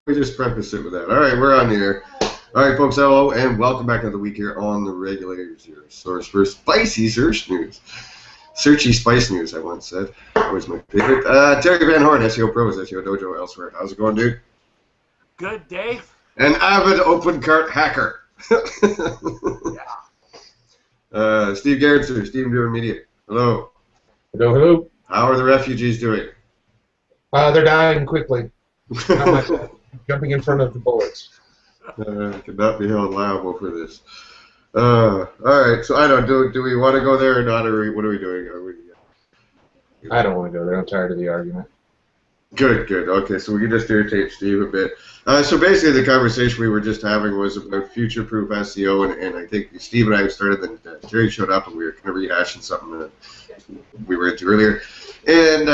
We just preface it with that. All right, we're on here. All right, folks, hello, and welcome back to the week here on the Regulators, your source for spicy search news. Searchy spice news, I once said. Always my favorite. Terry Van Horn, SEO Pros, SEO Dojo, elsewhere. How's it going, dude? Good, Dave. An avid open cart hacker. Yeah. Steve Garrett's here, Steve Doing Media. Hello. Hello, hello. How are the refugees doing? They're dying quickly. Not my fault. Jumping in front of the bullets. Cannot be held liable for this. All right, so I don't do we want to go there or not, or what are we doing? I don't want to go there. I'm tired of the argument. Good. Okay, so we can just irritate Steve a bit. So basically, the conversation we were just having was about future-proof SEO, and I think Steve and I started, and Terry showed up, and we were kind of rehashing something that we were into earlier. And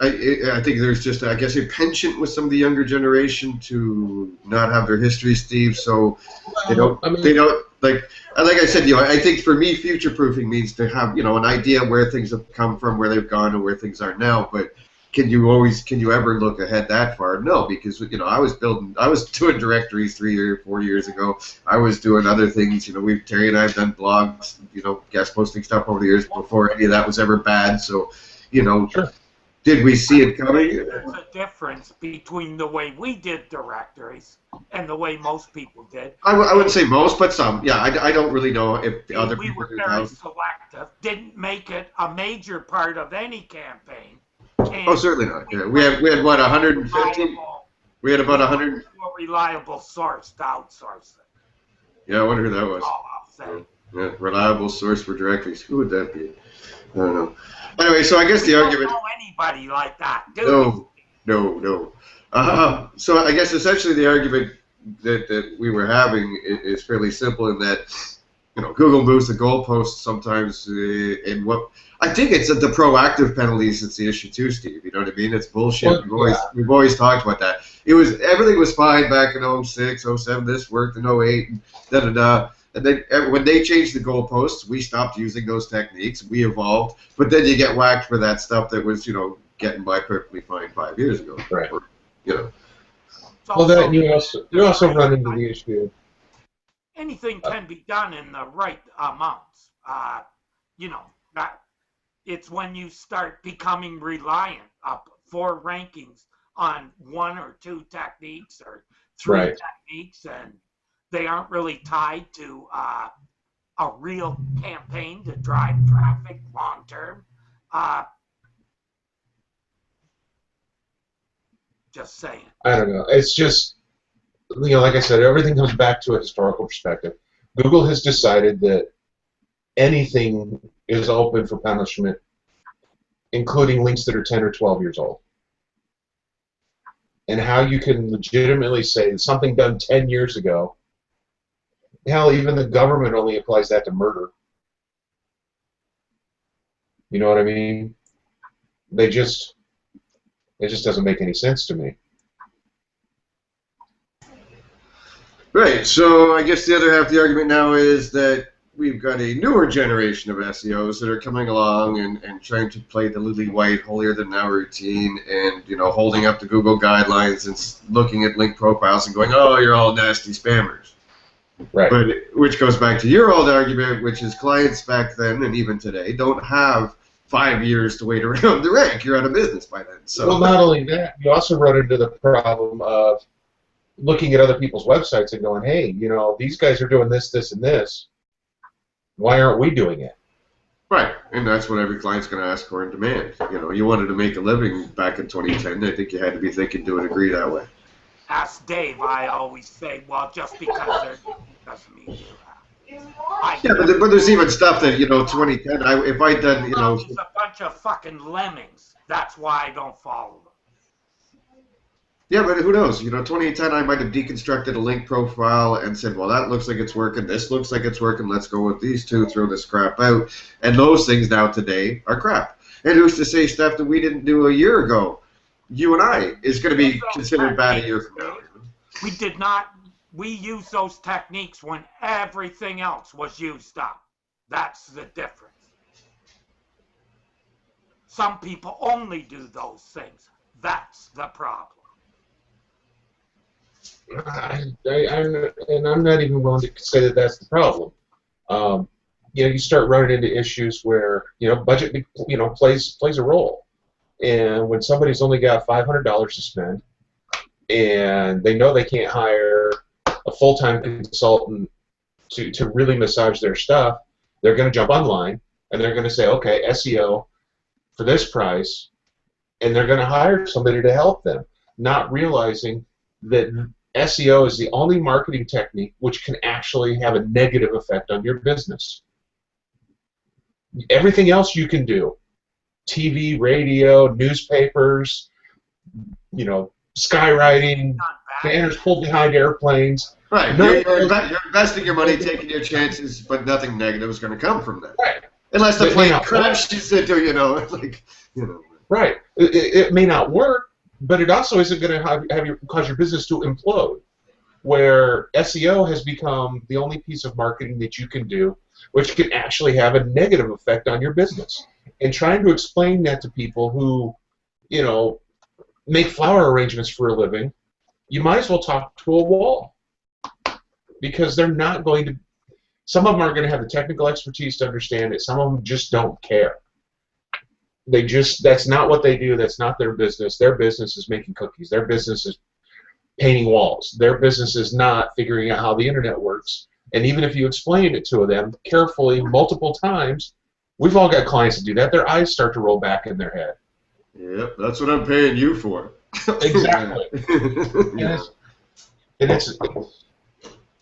I think there's just, I guess, a penchant with some of the younger generation to not have their history, Steve. So they don't like I said, I think for me, future-proofing means to have, an idea where things have come from, where they've gone, and where things are now. But can you ever look ahead that far? No, because I was doing directories 3 or 4 years ago. I was doing other things. Terry and I have done blogs, guest posting stuff over the years before any of that was ever bad. So, Sure. Did we see it coming? There's a difference between the way we did directories and the way most people did. I wouldn't say most, but some. Yeah, I don't really know if the other people were do very now. selective, didn't make it a major part of any campaign. Oh, certainly not. Yeah. We had what, 150? We had about 100. A reliable source to outsource it. Yeah, I wonder who that was. All I'll say. Yeah, reliable source for directories. Who would that be? I don't know. Anyway, so I guess the argument. Don't know anybody like that, do No. So I guess essentially the argument that we were having is fairly simple in that, Google moves the goalposts sometimes in what I think it's the proactive penalties that's the issue too, Steve. You know what I mean? It's bullshit. Well, We've always talked about that. Everything was fine back in 06, 07. This worked in 08, and da-da-da. And then when they changed the goalposts, we stopped using those techniques. We evolved, but then you get whacked for that stuff that was, getting by perfectly fine 5 years ago. Right. Or, Well, that you also run into the issue. Anything can be done in the right amounts. That it's when you start becoming reliant for rankings on one or two techniques or three techniques, and they aren't really tied to a real campaign to drive traffic long term. Just saying. I don't know. It's just, like I said, everything comes back to a historical perspective. Google has decided that anything is open for punishment, including links that are 10 or 12 years old. And how you can legitimately say something done 10 years ago, hell, even the government only applies that to murder. You know what I mean? It just doesn't make any sense to me. Right. So I guess the other half of the argument now is that we've got a newer generation of SEOs that are coming along and trying to play the lily white, holier-than-thou routine and, holding up the Google guidelines and looking at link profiles and going, oh, you're all nasty spammers. Right. But which goes back to your old argument, which is clients back then and even today don't have 5 years to wait around to rank. You're out of business by then. So. Well, not only that, you also run into the problem of looking at other people's websites and going, hey, these guys are doing this, this, and this. Why aren't we doing it? Right, and that's what every client's going to ask for and demand. You wanted to make a living back in 2010. I think you had to be thinking to a degree that way. Ask Dave. I always say, well, just because they're doesn't mean you have. Yeah, but there's even stuff that 2010. If I'd done It's a bunch of fucking lemmings. That's why I don't follow them. Yeah, but who knows? 2010, I might have deconstructed a link profile and said, well, that looks like it's working. This looks like it's working. Let's go with these two. Throw this crap out. And those things now today are crap. And who's to say stuff that we didn't do a year ago? You and I is going to be considered bad a year from now. We did not. We used those techniques when everything else was used up. That's the difference. Some people only do those things. That's the problem. I'm not even willing to say that that's the problem. You know, you start running into issues where budget plays a role, and when somebody's only got $500 to spend, and they know they can't hire a full-time consultant to really massage their stuff, they're going to jump online and they're going to say, okay, SEO for this price, and they're going to hire somebody to help them, not realizing that SEO is the only marketing technique which can actually have a negative effect on your business. Everything else you can do, TV, radio, newspapers, skywriting, banners pulled behind airplanes. Right. You're investing your money, taking your chances, but nothing negative is going to come from that. Right. Unless the plane crashes into, Right. It may not work, but it also isn't going to cause your business to implode, where SEO has become the only piece of marketing that you can do which can actually have a negative effect on your business. And trying to explain that to people who, make flower arrangements for a living, you might as well talk to a wall, because they're not going to. Some of them are going to have the technical expertise to understand it. Some of them just don't care. That's not what they do. That's not their business. Their business is making cookies. Their business is painting walls. Their business is not figuring out how the internet works. And even if you explain it to them carefully multiple times, we've all got clients that do that. Their eyes start to roll back in their head. Yep, that's what I'm paying you for. Exactly. Yeah. And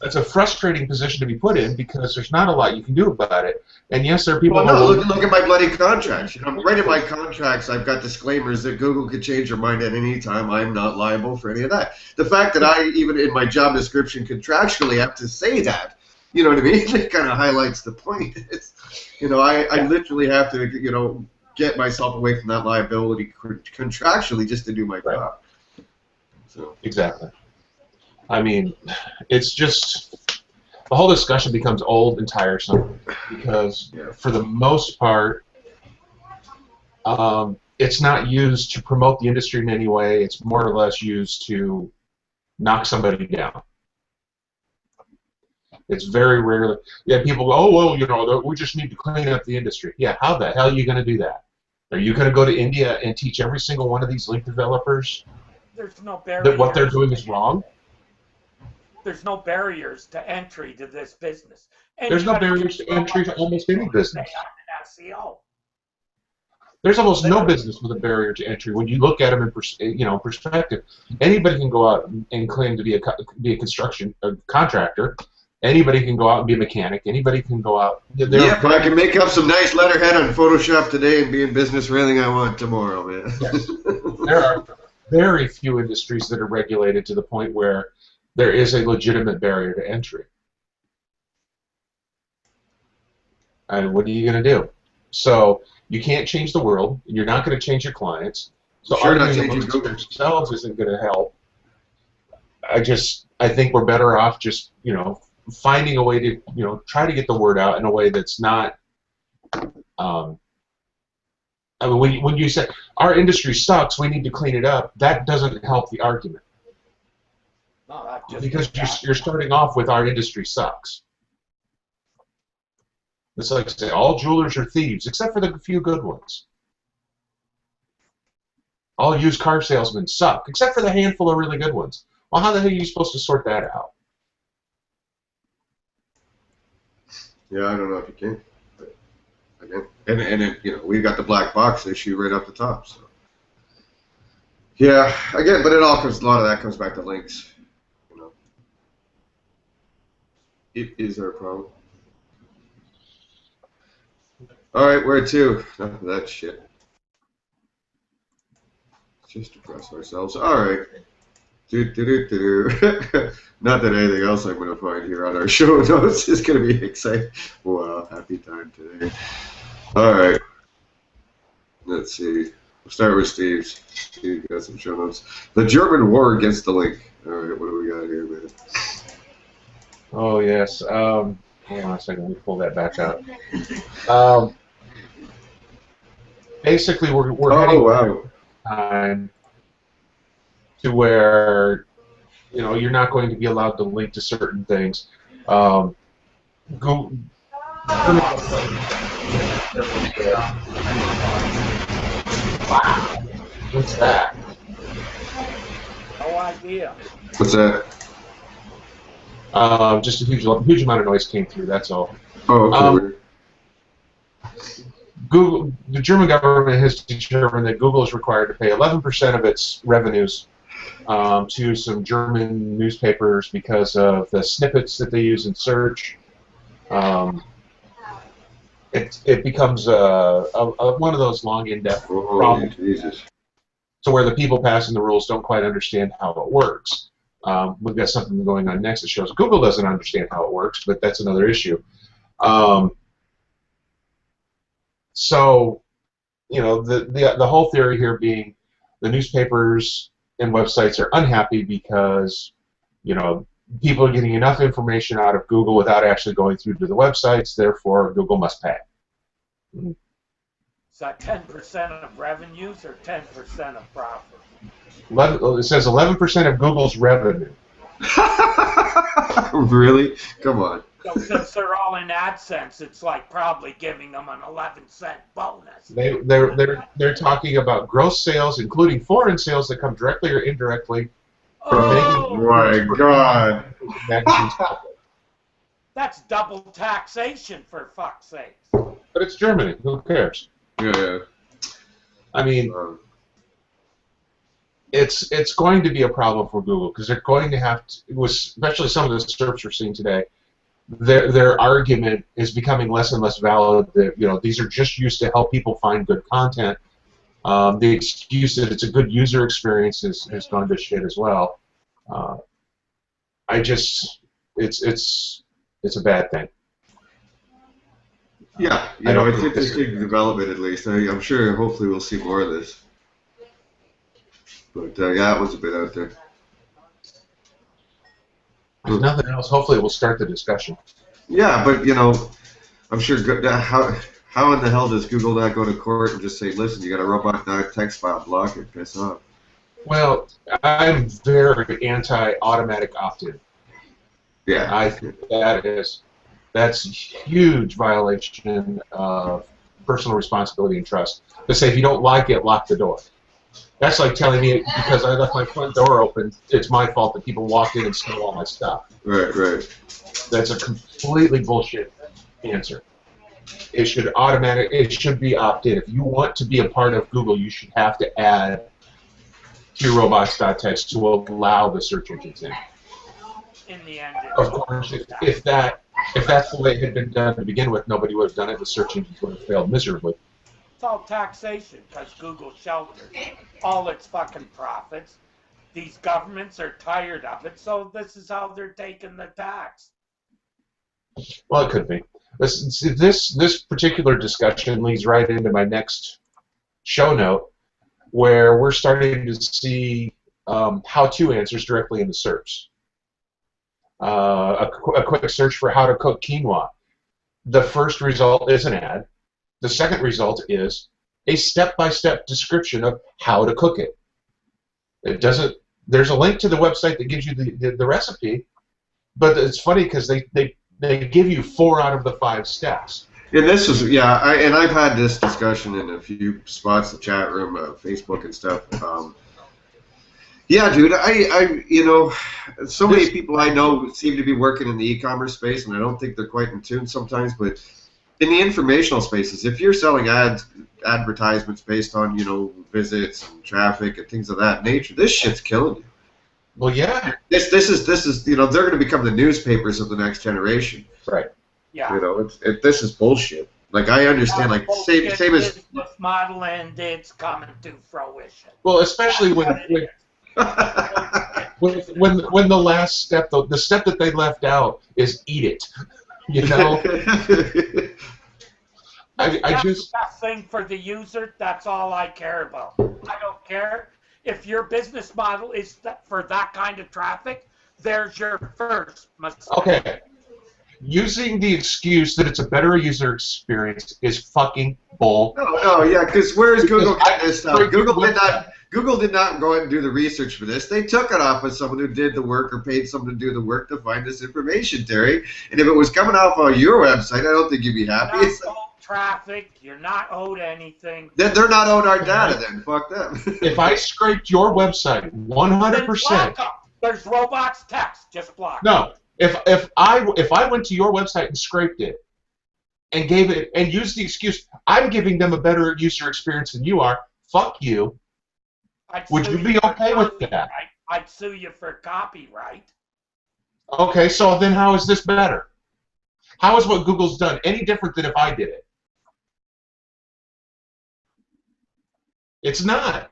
it's a frustrating position to be put in, because there's not a lot you can do about it. And yes, there are people. Well, no, look at my bloody contracts. Right in my contracts, I've got disclaimers that Google could change their mind at any time. I'm not liable for any of that. The fact that I, even in my job description, contractually have to say that, you know what I mean? It kind of highlights the point. It's, I literally have to, get myself away from that liability contractually just to do my job. So. Exactly. I mean, it's just, the whole discussion becomes old and tiresome, because for the most part, it's not used to promote the industry in any way. It's more or less used to knock somebody down. It's very rarely. Yeah, people go, oh, well, we just need to clean up the industry. Yeah, how the hell are you going to do that? Are you going to go to India and teach every single one of these link developers that what they're doing is wrong? There's no barriers to entry to this business. There's no barriers to entry to almost any business. SEO. There's almost no business with a barrier to entry when you look at them in perspective. Anybody can go out and claim to be a construction contractor. Anybody can go out and be a mechanic. Anybody can go out. Yeah, but I can make up some nice letterhead on Photoshop today and be in business for anything I want tomorrow, man. Yes. There are very few industries that are regulated to the point where there is a legitimate barrier to entry. And what are you going to do? So you can't change the world. You're not going to change your clients. So arguing amongst themselves isn't going to help. I think we're better off just, finding a way to, try to get the word out in a way that's not. I mean, when you say our industry sucks, we need to clean it up, that doesn't help the argument. No, because you're starting off with our industry sucks. It's like say all jewelers are thieves, except for the few good ones. All used car salesmen suck, except for the handful of really good ones. Well, how the hell are you supposed to sort that out? Yeah, I don't know if you can. But again, and we've got the black box issue right up the top. So yeah, again, but a lot of that comes back to links. It is our problem. All right, where to? Enough of that shit. Just depress ourselves. All right. Not that anything else I'm going to find here on our show notes is going to be exciting. Wow, happy time today. All right. Let's see. We'll start with Steve's. Steve got some show notes. The German war against the link. All right, what do we got here, man? Oh, yes. Hold on a second. Let me pull that back out. Basically, we're heading time to where You know, you're not going to be allowed to link to certain things. Google. Wow, what's that? No idea. What's that? Just a huge amount of noise came through. That's all. Oh, okay. Google, the German government has determined that Google is required to pay 11% of its revenues to some German newspapers because of the snippets that they use in search. It becomes one of those long, in-depth problems. Jesus. So where the people passing the rules don't quite understand how it works. We've got something going on next that shows Google doesn't understand how it works, but that's another issue. So, you know, the whole theory here being the newspapers and websites are unhappy because, you know, people are getting enough information out of Google without actually going through to the websites, therefore Google must pay. Is that 10% of revenues or 10% of profit? It says 11% of Google's revenue. Really? Come on. So since they're all in AdSense, it's like probably giving them an 11-cent bonus. They're talking about gross sales, including foreign sales that come directly or indirectly from Oh my God! That's double taxation, for fuck's sake. But it's Germany. Who cares? Yeah. I mean, it's going to be a problem for Google because they're going to have to, especially some of the search we're seeing today. Their argument is becoming less and less valid. That, you know, these are just used to help people find good content. The excuse that it's a good user experience has gone to shit as well. It's a bad thing. Yeah, you know, it's interesting development at least. I'm sure, hopefully, we'll see more of this. But yeah, it was a bit out there. If nothing else, hopefully it will start the discussion. Yeah, but you know, I'm sure. How in the hell does Google not go to court and just say, "Listen, you got a robot text file, block it, piss off"? Well, I'm very anti-automatic opt-in. Yeah, I think that's a huge violation of personal responsibility and trust. To say if you don't like it, lock the door. That's like telling me because I left my front door open, it's my fault that people walked in and stole all my stuff. Right. That's a completely bullshit answer. It should be opt-in. If you want to be a part of Google, you should have to add QRobots.txt to allow the search engines in. In the end, Of course, if that's the way it had been done to begin with, nobody would have done it. The search engines would have failed miserably. it's all taxation because Google shelters all its fucking profits. These governments are tired of it, so this is how they're taking the tax. Well, it could be. This particular discussion leads right into my next show note, where we're starting to see how-to answers directly in the SERPs. A quick search for how to cook quinoa. The first result is an ad. The second result is a step-by-step description of how to cook it. It doesn't. There's a link to the website that gives you the recipe, but it's funny because they give you 4 out of the 5 steps. And this is and I've had this discussion in a few spots, the chat room, Facebook and stuff. Yeah, dude, I you know, so many people I know seem to be working in the e-commerce space, and I don't think they're quite in tune sometimes, but in the informational spaces, if you're selling advertisements based on, you know, visits and traffic and things of that nature, this shit's killing you. Well, yeah. This is you know, they're going to become the newspapers of the next generation. Right. Yeah. You know, this is bullshit. Like, I understand, like, same as business model, and it's coming to fruition. Well, especially when the last step, the step that they left out is eat it. You know, I just. The best thing for the user. That's all I care about. I don't care if your business model is for that kind of traffic. There's your first mistake. Okay. Using the excuse that it's a better user experience is fucking bull. No, yeah, because where is Google getting this stuff? Google did not. Google did not go out and do the research for this. They took it off of someone who did the work or paid someone to do the work to find this information, Terry. And if it was coming off of your website, I don't think you'd be happy. You're not owed traffic. You're not owed anything. Then they're not owed our data then. Fuck them. If I scraped your website 100%. There's robots text. Just block. No. If I went to your website and scraped it and gave it and used the excuse, I'm giving them a better user experience than you are, fuck you. Would you be okay with that? I'd sue you for copyright. Okay, so then how is this better? How is what Google's done any different than if I did it? It's not.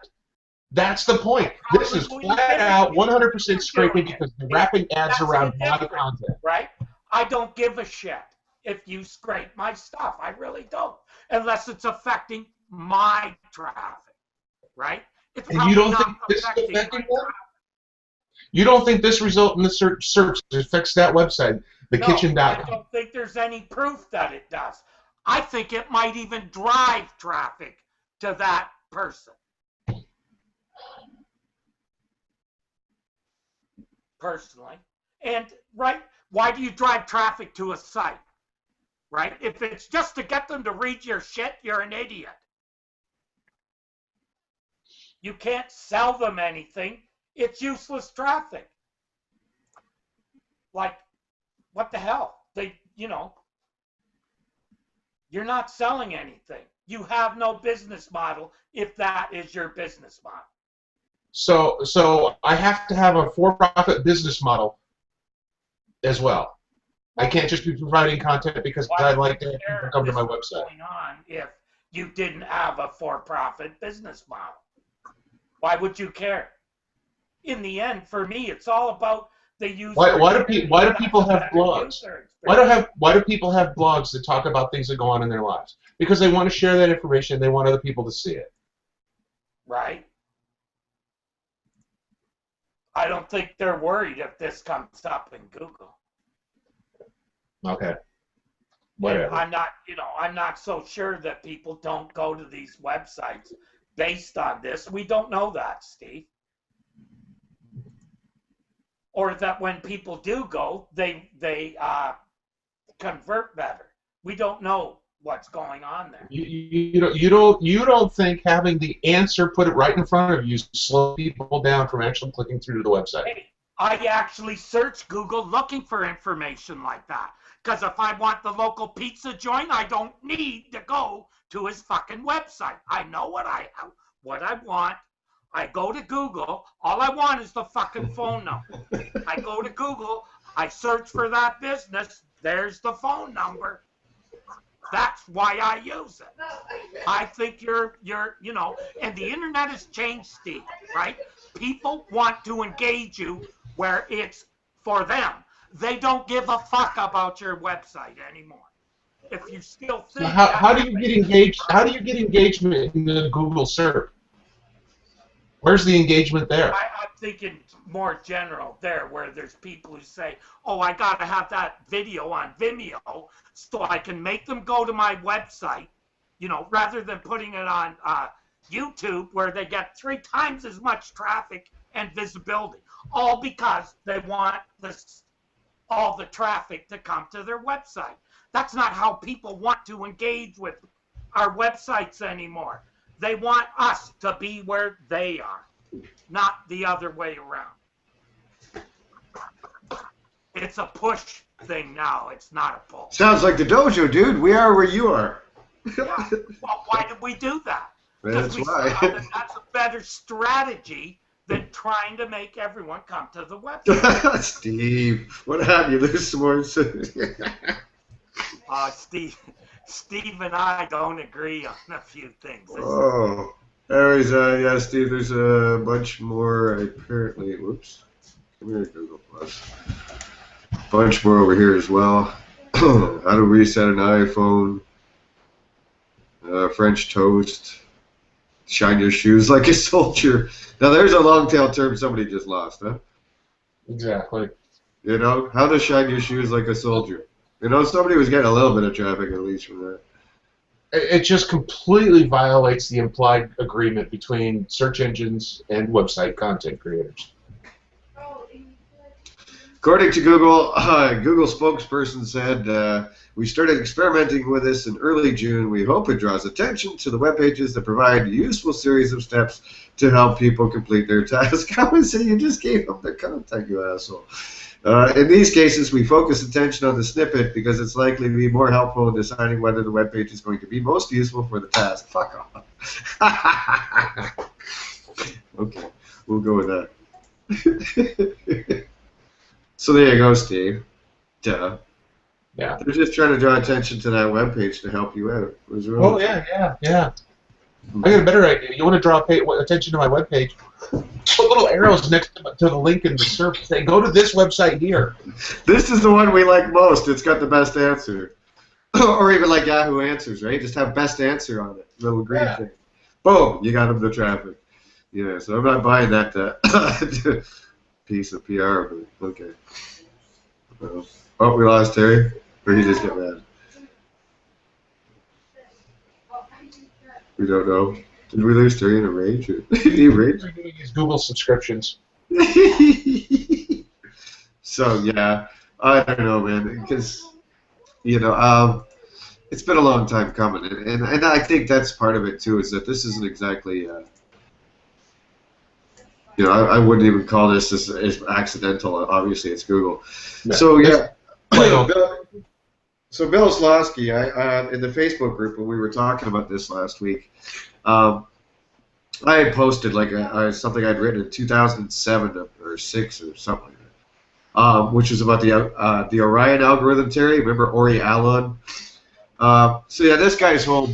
That's the point. This is flat out 100% scraping because they're wrapping ads around my content. Right? I don't give a shit if you scrape my stuff. I really don't. Unless it's affecting my traffic. Right? It's and you don't think this is affecting them? You don't think this result in the search affects that website, thekitchen.com? I don't think there's any proof that it does. I think it might even drive traffic to that person. Personally. And, right, why do you drive traffic to a site? Right? If it's just to get them to read your shit, you're an idiot. You can't sell them anything. It's useless traffic. Like, what the hell? You're not selling anything. You have no business model if that is your business model. So I have to have a for-profit business model as well. I can't just be providing content because I like to have people come to my website. What's going on if you didn't have a for-profit business model? Why would you care? In the end, for me, it's all about the user. Why do people have blogs? Why do people have blogs that talk about things that go on in their lives? Because they want to share that information. They want other people to see it. Right. I don't think they're worried if this comes up in Google. Okay. Whatever. And I'm not so sure that people don't go to these websites based on this. We don't know that, Steve. Or that when people do go, they convert better. We don't know what's going on there. You don't think having the answer put it right in front of you slow people down from actually clicking through to the website? Hey, I actually search Google looking for information like that. Because if I want the local pizza joint, I don't need to go to his fucking website. I know what I want. I go to Google. All I want is the fucking phone number. I go to Google. I search for that business. There's the phone number. That's why I use it. I think you're and the internet has changed, Steve, right? People want to engage you where it's for them. They don't give a fuck about your website anymore. If you still think how do you get engaged? How do you get engagement in the Google search? Where's the engagement there? I'm thinking more general there, where there's people who say, oh, I got to have that video on Vimeo so I can make them go to my website, rather than putting it on YouTube where they get 3 times as much traffic and visibility, all because they want all the traffic to come to their website. That's not how people want to engage with our websites anymore. They want us to be where they are, not the other way around. It's a push thing now. It's not a pull. Sounds like the dojo, dude. We are where you are. Yeah. Well, why did we do that? That's why. That's a better strategy than trying to make everyone come to the website. Steve, what have you this morning? Steve and I don't agree on a few things. Oh, anyways, yeah, Steve, there's a bunch more apparently. Whoops. Come here, Google Plus. A bunch more over here as well. How to reset an iPhone. French toast. Shine your shoes like a soldier. Now, there's a long tail term somebody just lost, huh? Exactly. How to shine your shoes like a soldier. Somebody was getting a little bit of traffic at least from that. It just completely violates the implied agreement between search engines and website content creators. According to Google, Google spokesperson said, we started experimenting with this in early June. We hope it draws attention to the web pages that provide a useful series of steps to help people complete their task. I would say you just gave them the content, you asshole. In these cases, we focus attention on the snippet because it's likely to be more helpful in deciding whether the web page is going to be most useful for the task. Fuck off. Okay, we'll go with that. So there you go, Steve. Duh. Yeah. They're just trying to draw attention to that web page to help you out. Oh, yeah. I got a better idea. You want to draw attention to my web page? Put little arrows next to the link in the search. Say, go to this website here. This is the one we like most. It's got the best answer. Or even like Yahoo Answers, right? Just have best answer on it. Little green thing. Boom, you got them the traffic. Yeah, so I'm not buying that piece of PR. But okay. Oh, we lost Terry. Or he just got mad. We don't know. Did we lose Terry in a rage? Did he rage? We're doing these Google subscriptions. So yeah, I don't know, man, because it's been a long time coming, and I think that's part of it too. Is that this isn't exactly, I wouldn't even call this as accidental. Obviously, it's Google. No. So yeah. So Bill Slosky, in the Facebook group when we were talking about this last week, I had posted like something I'd written in 2007 or 6 or something like that, which was about the Orion algorithm, Terry. Remember Ori Alon? So yeah, this guy's whole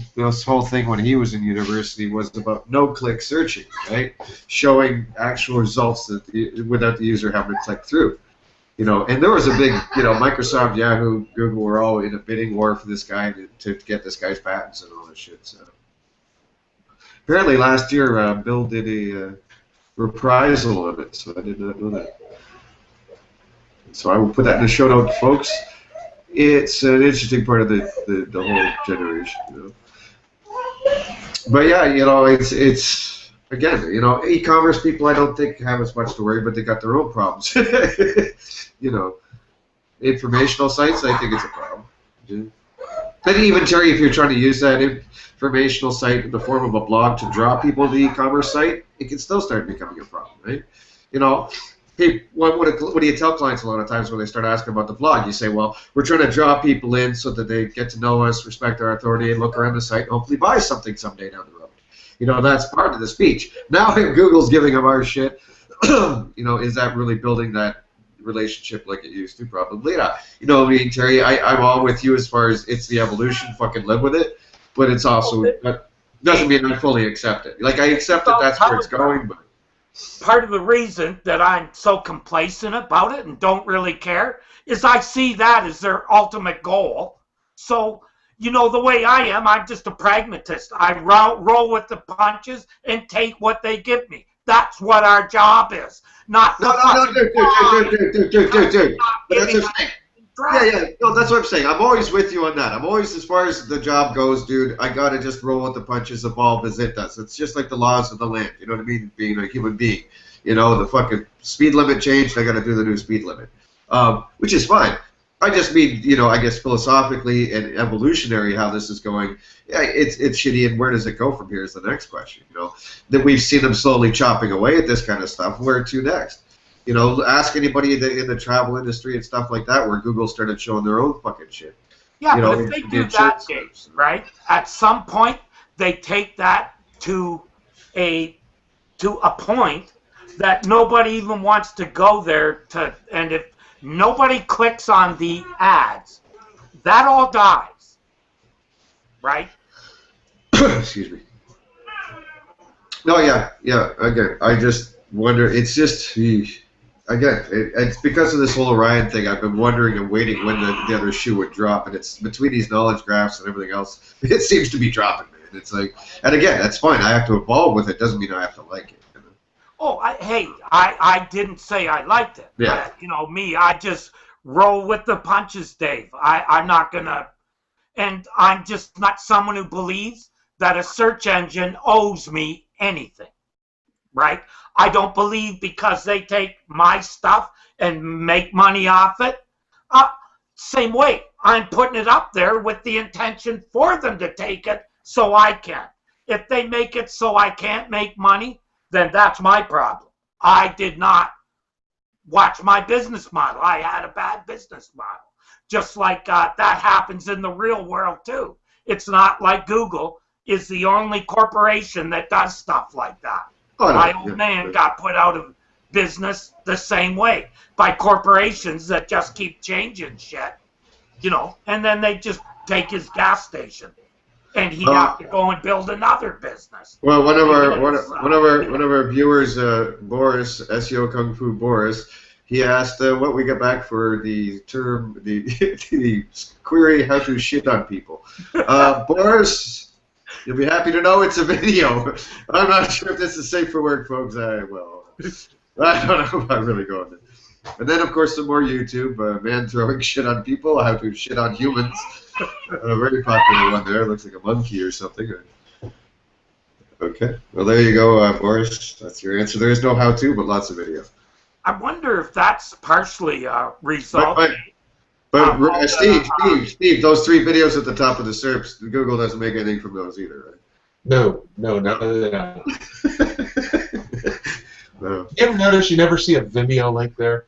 thing when he was in university was about no-click searching, right? Showing actual results without the user having to click through. And there was a big, Microsoft, Yahoo, Google were all in a bidding war for this guy to get this guy's patents and all this shit. So apparently last year, Bill did a reprisal of it, so I did not know that. So I will put that in the show notes, folks. It's an interesting part of the whole generation. But yeah, it's. Again, e-commerce people I don't think have as much to worry, but they got their own problems. Informational sites, I think it's a problem. But even, Terry, if you're trying to use that informational site in the form of a blog to draw people to the e-commerce site, it can still start becoming a problem, right? Hey, what do you tell clients a lot of times when they start asking about the blog? You say, well, we're trying to draw people in so that they get to know us, respect our authority, and look around the site and hopefully buy something someday down the road. That's part of the speech. Now, if Google's giving them our shit, is that really building that relationship like it used to? Probably not. Terry, I'm all with you as far as it's the evolution, fucking live with it, but it's also, that doesn't mean I fully accept it. Like, I accept that that's where it's going, but... Part of the reason that I'm so complacent about it and don't really care is I see that as their ultimate goal. So... the way I am, I'm just a pragmatist. I roll with the punches and take what they give me. That's what our job is. Not dude. That's what I'm saying. Yeah. No, that's what I'm saying. I'm always with you on that. I'm always, as far as the job goes, dude, I gotta just roll with the punches, evolve as it does. It's just like the laws of the land. You know what I mean? Being a human being. The fucking speed limit changed. I gotta do the new speed limit, which is fine. I just mean, I guess philosophically and evolutionary how this is going. Yeah, it's shitty, and where does it go from here is the next question. That we've seen them slowly chopping away at this kind of stuff. Where to next? Ask anybody in the travel industry and stuff like that, where Google started showing their own fucking shit. Yeah, but if they do that, Dave, right? At some point, they take that to a point that nobody even wants to go there and if nobody clicks on the ads, that all dies, right? Excuse me. No, yeah. Again, I just wonder. It's just it's because of this whole Orion thing. I've been wondering and waiting when the other shoe would drop, and it's between these knowledge graphs and everything else. It seems to be dropping, man. It's like, and again, that's fine. I have to evolve with it. Doesn't mean I have to like it. Oh, I didn't say I liked it. Yeah. Me, I just roll with the punches, Dave. I'm not gonna, And I'm just not someone who believes that a search engine owes me anything, right? I don't believe because they take my stuff and make money off it. Same way, I'm putting it up there with the intention for them to take it so I can. If they make it so I can't make money, then that's my problem. I did not watch my business model. I had a bad business model. Just like that happens in the real world too. It's not like Google is the only corporation that does stuff like that. Oh, no, My old man got put out of business the same way by corporations that just keep changing shit, you know, and then they just take his gas station, and he'd have to go and build another business. Well, one of our viewers, Boris, SEO Kung Fu Boris, he asked what we got back for the term, the query how to shit on people. Boris, you'll be happy to know it's a video. I'm not sure if this is safe for work, folks. I don't know if I'm really going there. And then, of course, some more YouTube. Man throwing shit on people, how to shit on humans. A very popular one there. Looks like a monkey or something. Okay. Well, there you go, Boris. That's your answer. There is no how-to, but lots of video. I wonder if that's partially result. But Steve, those 3 videos at the top of the SERPs, Google doesn't make anything from those either, right? No, none of that. No. You ever notice you never see a Vimeo link there?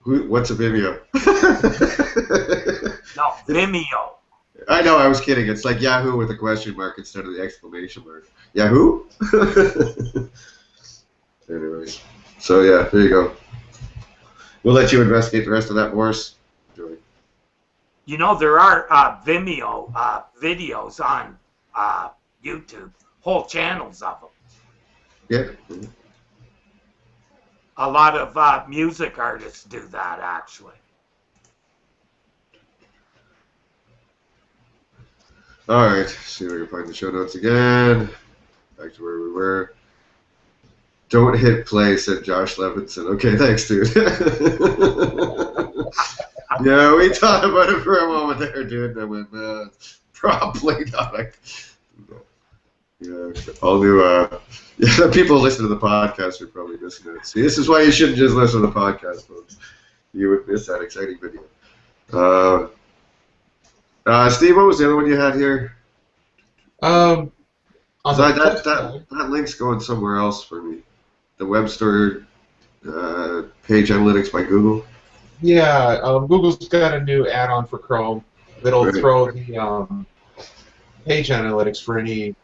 What's a Vimeo? No, Vimeo. I know, I was kidding. It's like Yahoo with a question mark instead of the exclamation mark. Yahoo? Anyways. So, yeah, there you go. We'll let you investigate the rest of that, Morris. Enjoy. You know, there are Vimeo videos on YouTube, whole channels of them. Yeah. A lot of music artists do that, actually. All right, see if I can find the show notes again. Back to where we were. Don't hit play, said Josh Levinson. Okay, thanks, dude. Yeah, we thought about it for a moment there, dude. And I went, probably not. Yeah, all new. Yeah, the people listening to the podcast are probably missing it. See, this is why you shouldn't just listen to the podcast, folks. You would miss that exciting video. Steve, what was the other one you had here? That link's going somewhere else for me. The web store page analytics by Google. Yeah, Google's got a new add-on for Chrome that'll throw the page analytics for any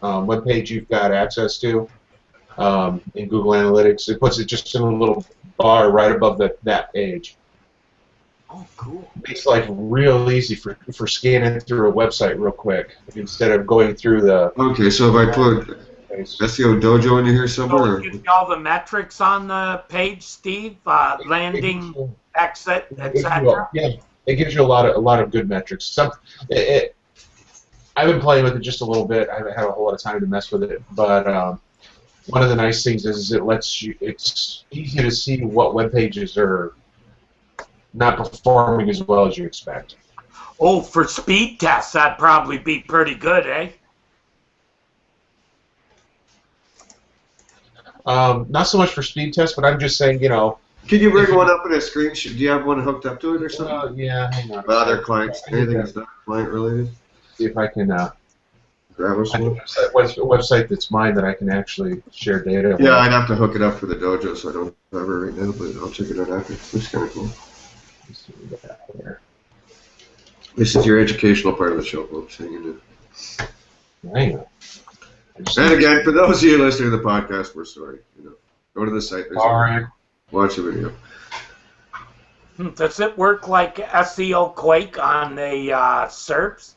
web page you've got access to in Google Analytics. It puts it just in a little bar right above that page. Oh, cool. Makes life real easy for scanning through a website real quick instead of going through the... Okay, so if I put SEO Dojo in here somewhere? So it gives you all the metrics on the page, Steve? Landing, exit, etc.? Yeah, it gives you a lot of good metrics. I've been playing with it just a little bit. I haven't had a whole lot of time to mess with it, but one of the nice things is it lets you. It's easy to see what web pages are not performing as well as you expect. Oh, for speed tests, that'd probably be pretty good, eh? Not so much for speed tests, but I'm just saying, you know. Can you bring one up in a screen? Do you have one hooked up to it or something? Yeah, hang on. Other clients, anything that's not client related? See if I can grab us one. What's a website that's mine that I can actually share data with? Yeah, I'd have to hook it up for the dojo, so I don't have it right now, but I'll check it out after. It's kind of cool. Let's see what we got here. This is your educational part of the show, folks. Hang in there. Hang on. And again, for those of you listening to the podcast, we're sorry. You know, go to the site. All right. Watch the video. Does it work like SEO Quake on the SERPs?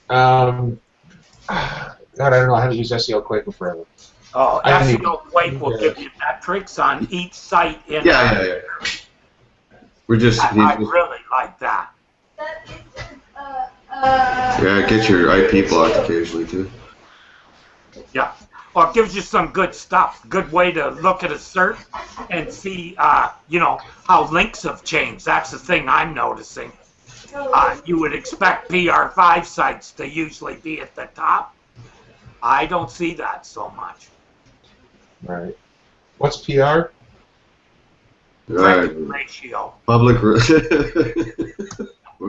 God, I don't know how to use SEO Quake forever. Oh, SEO Quake will give you metrics on each site. Yeah. We're just. I really like that. Yeah, get your IP blocked occasionally too. Yeah. Well, it gives you some good stuff. Good way to look at a cert and see, you know, how links have changed. That's the thing I'm noticing. You would expect PR5 sites to usually be at the top. I don't see that so much. Right. What's PR? Record ratio. Public. We'll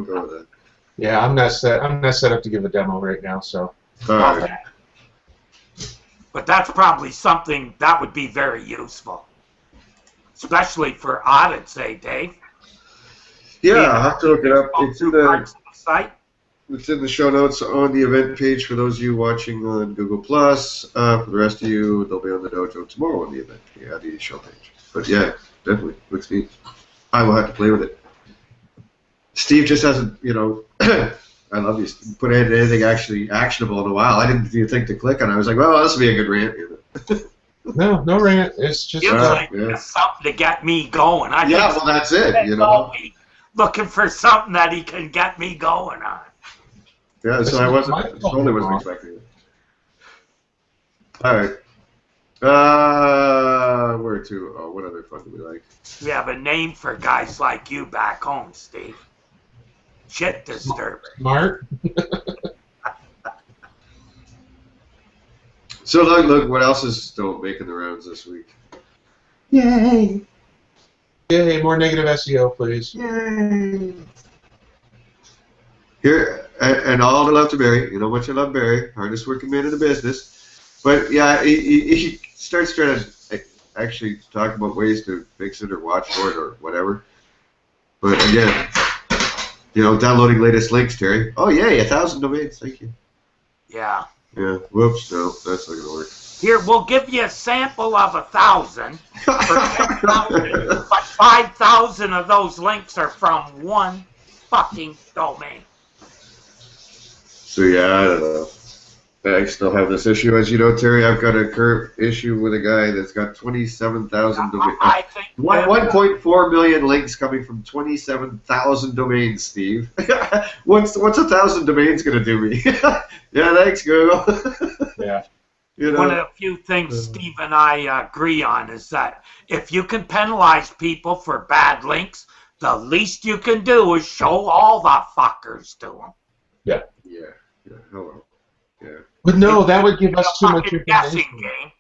go with that. Yeah, I'm not set up to give a demo right now, so. All right. Okay. But that's probably something that would be very useful, especially for audits, Dave? Yeah, I'll have to look it up. It's in Parts of the site. It's in the show notes on the event page for those of you watching on Google Plus. For the rest of you, they'll be on the Dojo tomorrow on the event. Yeah, the show page. But yeah, definitely looks neat. I will have to play with it. Steve just hasn't, you know, I love you. Put in anything actually actionable in a while. I didn't even think to click on it. I was like, well, this will be a good rant. No rant. It's just something to get me going. Well, that's it. You know, looking for something that he can get me going on. Yeah, so I totally wasn't expecting it. All right. Where to? Oh, what other fun do we like? We have a name for guys like you back home, Steve. Shit disturber. Smart. So look, what else is still making the rounds this week? Yay! Yay! More negative SEO, please. Yay! Here, and all the love to Barry. You know how much I love Barry, hardest working man in the business. But yeah, he starts trying to actually talk about ways to fix it or watch for it or whatever. But again, you know, downloading latest links, Terry. Oh yay, 1,000 domains. Thank you. Yeah. Yeah. Whoops. No, that's not gonna work. Here, we'll give you a sample of 1,000 for 10,000, but 5,000 of those links are from one fucking domain. So yeah, I don't know. I still have this issue, as you know, Terry. I've got a current issue with a guy that's got 27,000 domains. 1.4 million links coming from 27,000 domains, Steve. What's 1,000 domains gonna do me? Yeah, thanks, Google. Yeah. You know? One of the few things Steve and I agree on is that if you can penalize people for bad links, the least you can do is show all the fuckers to them. Yeah. Yeah. Hello. Yeah. But no, that would give us too much Guessing information. game.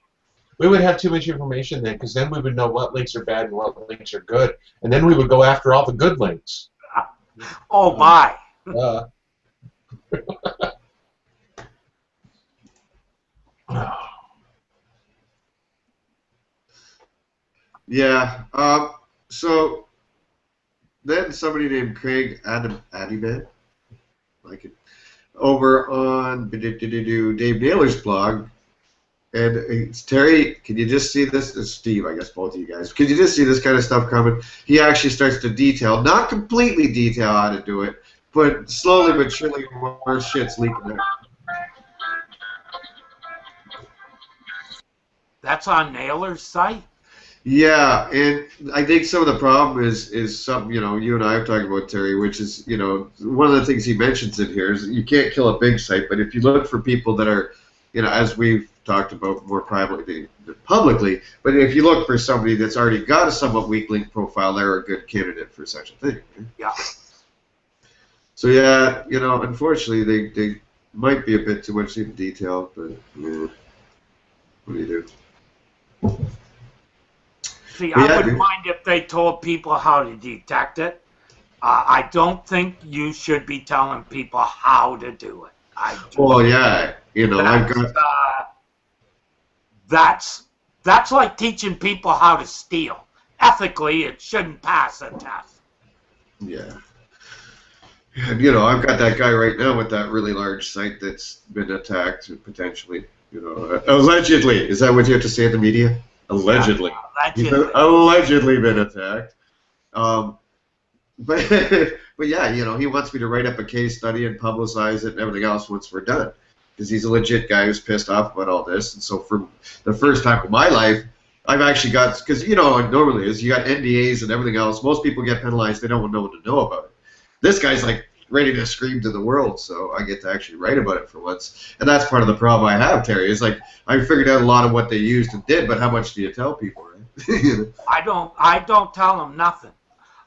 We would have too much information then, because then we would know what links are bad and what links are good, and then we would go after all the good links. Oh my. Yeah. So then somebody named Craig Adiman, like it, over on Dave Naylor's blog, and it's Terry. Can you just see this? It's Steve, I guess, both of you guys. Can you just see this kind of stuff coming? He actually starts to detail, not completely detail how to do it, but slowly but surely more shit's leaking out. That's on Naylor's site? Yeah, and I think some of the problem is something, you know, you and I have talked about, Terry, which is, you know, one of the things he mentions in here is you can't kill a big site, but if you look for people that are, you know, as we've talked about more privately than publicly, but if you look for somebody that's already got a somewhat weak link profile, they're a good candidate for such a thing. Right? Yeah. So, yeah, you know, unfortunately, they might be a bit too much in detail, but, yeah, what do you do? See, I wouldn't mind if they told people how to detect it. I don't think you should be telling people how to do it. Well, yeah, you know, I've got... That's like teaching people how to steal. Ethically, it shouldn't pass a test. Yeah. And, you know, I've got that guy right now with that really large site that's been attacked, potentially. You know, allegedly. Is that what you have to say in the media? Allegedly. Yeah, He's allegedly been attacked. But yeah, you know, he wants me to write up a case study and publicize it and everything else once we're done. Because he's a legit guy who's pissed off about all this. And so for the first time in my life, I've actually got, because, you know, it normally is, you got NDAs and everything else. Most people get penalized. They don't know what to know about it. This guy's like, ready to scream to the world, so I get to actually write about it for once. And that's part of the problem I have, Terry. Is like I figured out a lot of what they used and did, but how much do you tell people, right? You know? I don't tell them nothing.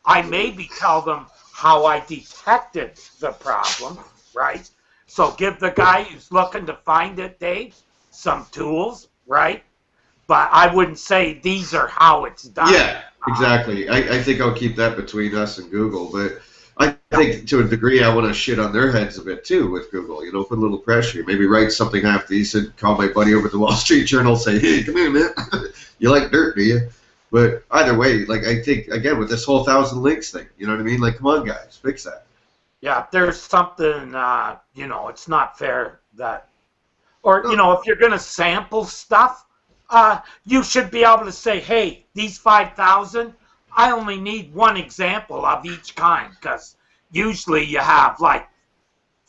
I maybe tell them how I detected the problem, right? So give the guy who's looking to find it, Dave, some tools, right? But I wouldn't say these are how it's done. Yeah, exactly. I think I'll keep that between us and Google, but I think to a degree I want to shit on their heads a bit too with Google, you know, put a little pressure. Maybe write something half decent, call my buddy over at the Wall Street Journal, say, hey, come here, man. You like dirt, do you? But either way, like I think, again, with this whole 1,000 links thing, you know what I mean? Like, come on, guys, fix that. Yeah, there's something, you know, it's not fair that, or, you know, if you're going to sample stuff, you should be able to say, hey, these 5,000, I only need one example of each kind, because usually you have like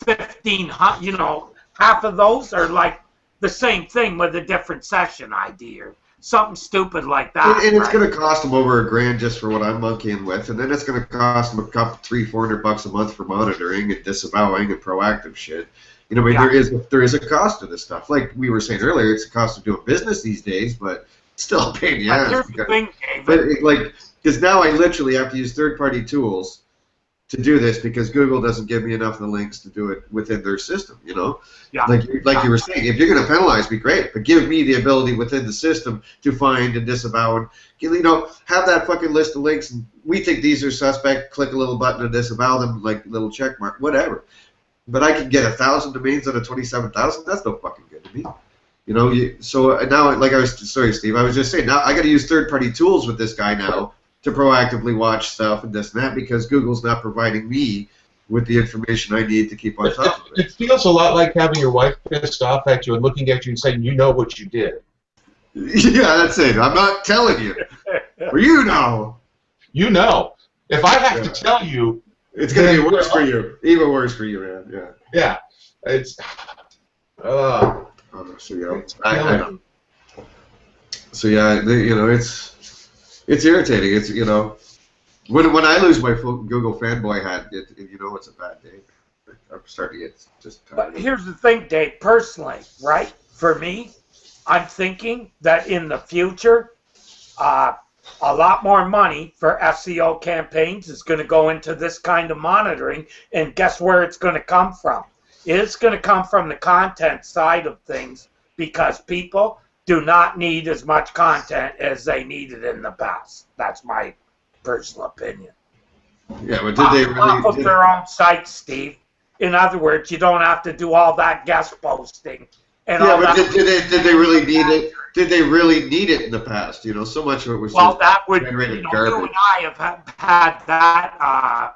1,500, you know, half of those are like the same thing with a different session ID or something stupid like that. And it's right? going to cost them over $1,000 just for what I'm monkeying with, and then it's going to cost them a couple, $300-400 a month for monitoring and disavowing and proactive shit. You know, I mean, there is a cost to this stuff. Like we were saying earlier, it's a cost of doing business these days, but it's still a pain in the ass. Here's the thing, David. But like, because now I literally have to use third-party tools to do this because Google doesn't give me enough of the links to do it within their system. You know, like you were saying, if you're going to penalize me, great, but give me the ability within the system to find and disavow and, you know, have that fucking list of links. And we think these are suspect. Click a little button to disavow them, like little check mark, whatever. But I can get 1,000 domains out of 27,000. That's no fucking good to me. You know, so now, like I was, sorry, Steve, I was just saying, now I got to use third-party tools with this guy now to proactively watch stuff and this and that because Google's not providing me with the information I need to keep on top of it. It feels a lot like having your wife pissed off at you and looking at you and saying, you know what you did. Yeah, that's it. I'm not telling you. Or you know. You know. If I have to tell you, it's going to be worse for you. Even worse for you, man. Yeah. Yeah. It's... so, you know, I know. So, yeah, you know, it's irritating. It's, you know, when I lose my full Google fanboy hat, you know it's a bad day. I'm starting to get just tired. But here's the thing, Dave, personally, right? For me, I'm thinking that in the future, a lot more money for SEO campaigns is going to go into this kind of monitoring, and guess where it's going to come from? It's going to come from the content side of things because people do not need as much content as they needed in the past. That's my personal opinion. Yeah, but did they really... Off of their own site, Steve. In other words, you don't have to do all that guest posting. And yeah, but did they really need it? Did they really need it in the past? You know, so much of it was just that would, generated you garbage. and I have had that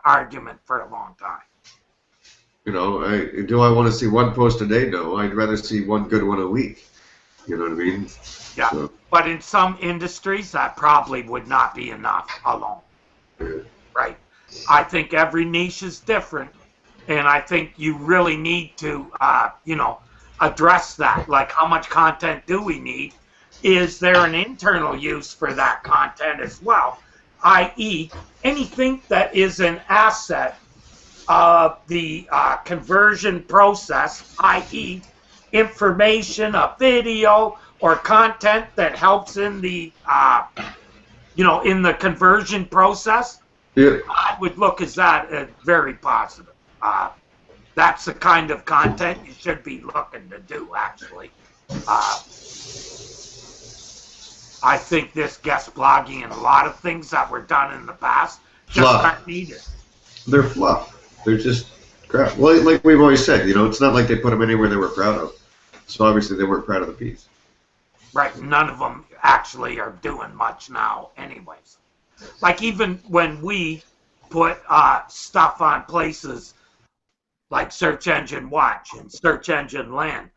argument for a long time. You know, do I want to see one post a day? No, I'd rather see one good one a week. You know what I mean? Yeah, so. But in some industries, that probably would not be enough alone. Yeah. Right? I think every niche is different, and I think you really need to, you know, address that. Like, how much content do we need? Is there an internal use for that content as well? I.e., anything that is an asset of the conversion process, i.e., information, a video, or content that helps in the, you know, in the conversion process. Yeah. I would look at that as very positive. That's the kind of content you should be looking to do, actually. I think this guest blogging and a lot of things that were done in the past just aren't needed. They're fluff. They're just crap. Well, like we've always said, you know, it's not like they put them anywhere they were proud of. So obviously they weren't proud of the piece. Right. None of them actually are doing much now anyways. Like even when we put stuff on places like Search Engine Watch and Search Engine Land,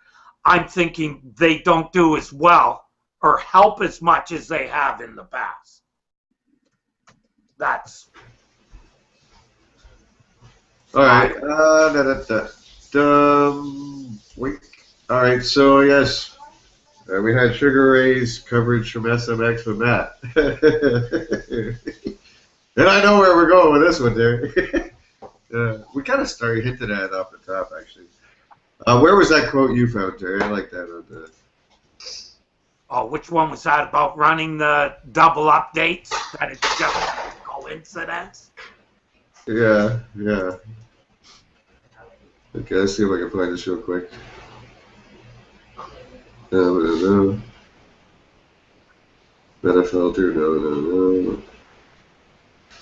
I'm thinking they don't do as well or help as much as they have in the past. That's... All right. All right. So yes, we had Sugar Ray's coverage from SMX with Matt, and I know where we're going with this one, there. We kind of started hinted at it off the top, actually. Where was that quote you found, Terry? I like that on the. Oh, which one was that about running the double updates? That it's just a coincidence? Yeah. Okay, let's see if I can find this real quick. No. Meta filter, no.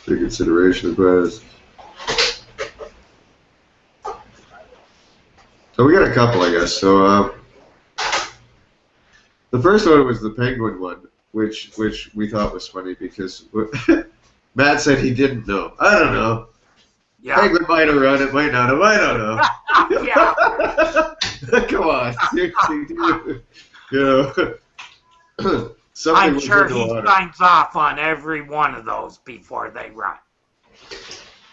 Reconsideration request. So we got a couple, I guess. So the first one was the penguin one, which we thought was funny because Matt said he didn't know. I don't know. Yeah. Penguin might have run it, might not have. I don't know. Yeah. Come on, seriously, dude. You know, I'm sure he signs off on every one of those before they run.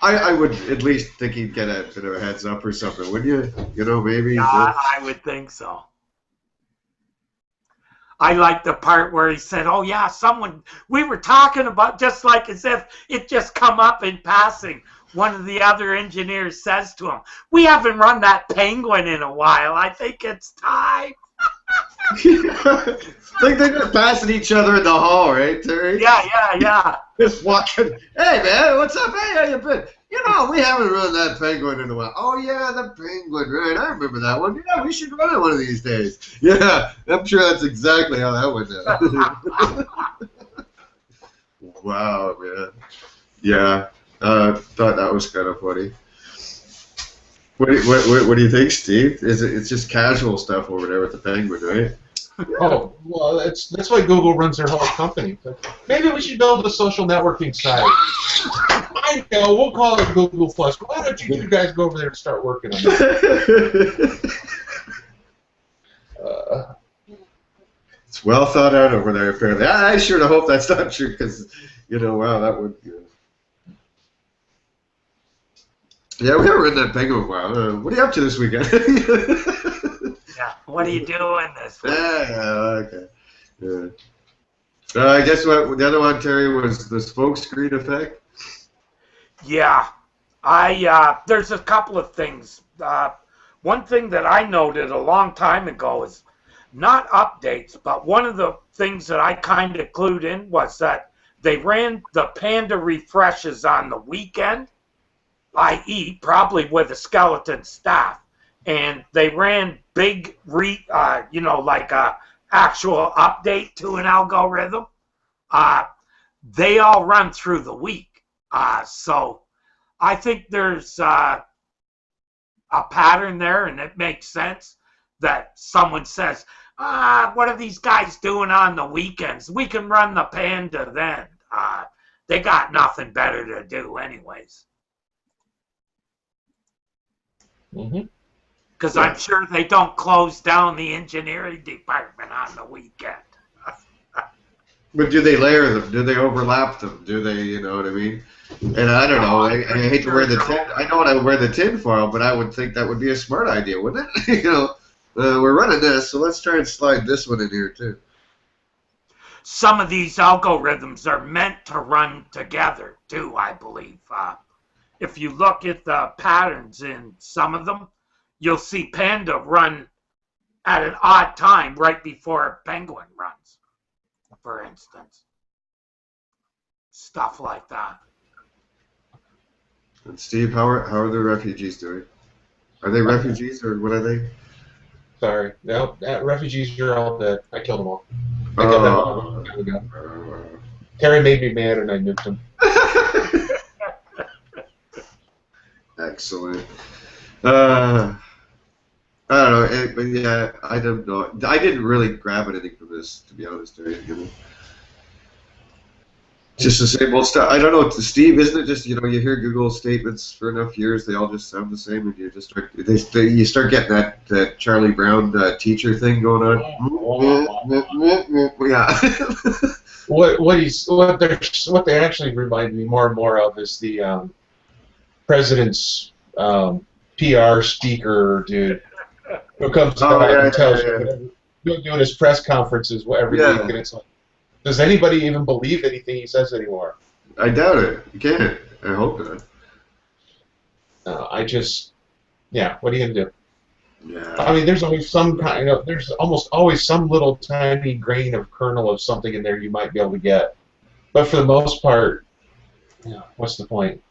I would at least think he'd get a bit of a heads up or something, wouldn't you? You know, maybe. Yeah, I would think so. I like the part where he said, "Oh yeah, we were talking about," just like as if it just come up in passing. One of the other engineers says to him, "We haven't run that penguin in a while. I think it's time." Like they're just passing each other in the hall, right, Terry? Yeah. Just walking. Hey man, what's up? Hey, how you been? You know, we haven't run that penguin in a while. Oh yeah, the penguin, right? I remember that one. Yeah, we should run it one of these days. Yeah, I'm sure that's exactly how that went down. Wow, man. Yeah, thought that was kind of funny. What do you think, Steve? It's just casual stuff over there with the penguin, right? Oh, well, that's why Google runs their whole company. Maybe we should build a social networking site. I know, we'll call it Google Plus. Why don't you guys go over there and start working on it? It's well thought out over there, apparently. I sure to hope that's not true, because, wow, that would... Yeah, we haven't ridden that penguin in a while. What are you up to this weekend? Yeah, what are you doing this week? Okay. Yeah. I guess what the other one, Terry, was the smoke screen effect. Yeah, there's a couple of things. One thing that I noted a long time ago is not updates, but one of the things that I kind of clued in was that they ran the Panda refreshes on the weekend, i.e. probably with a skeleton staff, and they ran big, like a actual update to an algorithm. They all run through the week. So I think there's a pattern there, and it makes sense that someone says, what are these guys doing on the weekends? We can run the Panda then. They got nothing better to do anyways. Because I'm sure they don't close down the engineering department on the weekend. But do they layer them? Do they overlap them? Do they, you know what I mean? And I don't know. I hate to wear the tin. I know I wear the tin foil, but I would think that would be a smart idea, wouldn't it? We're running this, so let's try and slide this one in here too. Some of these algorithms are meant to run together too, I believe. If you look at the patterns in some of them, you'll see Panda run at an odd time right before Penguin runs, for instance. Stuff like that. And Steve, how are the refugees doing? Are they refugees or what are they? Sorry. No, refugees are all dead. I killed them all. Terry made me mad and I nuked him. Excellent. I don't know, but yeah, I don't know. I didn't really grab anything from this, to be honest. Just the same old stuff. I don't know, Steve. Isn't it just you hear Google statements for enough years, they all just sound the same, and you just start you start getting that Charlie Brown teacher thing going on. Yeah. What they actually remind me more and more of is the president's PR speaker dude who comes out and tells you doing his press conferences every week, and it's like, does anybody even believe anything he says anymore? I doubt it. You can't. I hope not. I just, yeah, what are you gonna do? Yeah. I mean, there's always some kind of, there's almost always some little tiny grain of kernel of something in there you might be able to get, but for the most part, what's the point?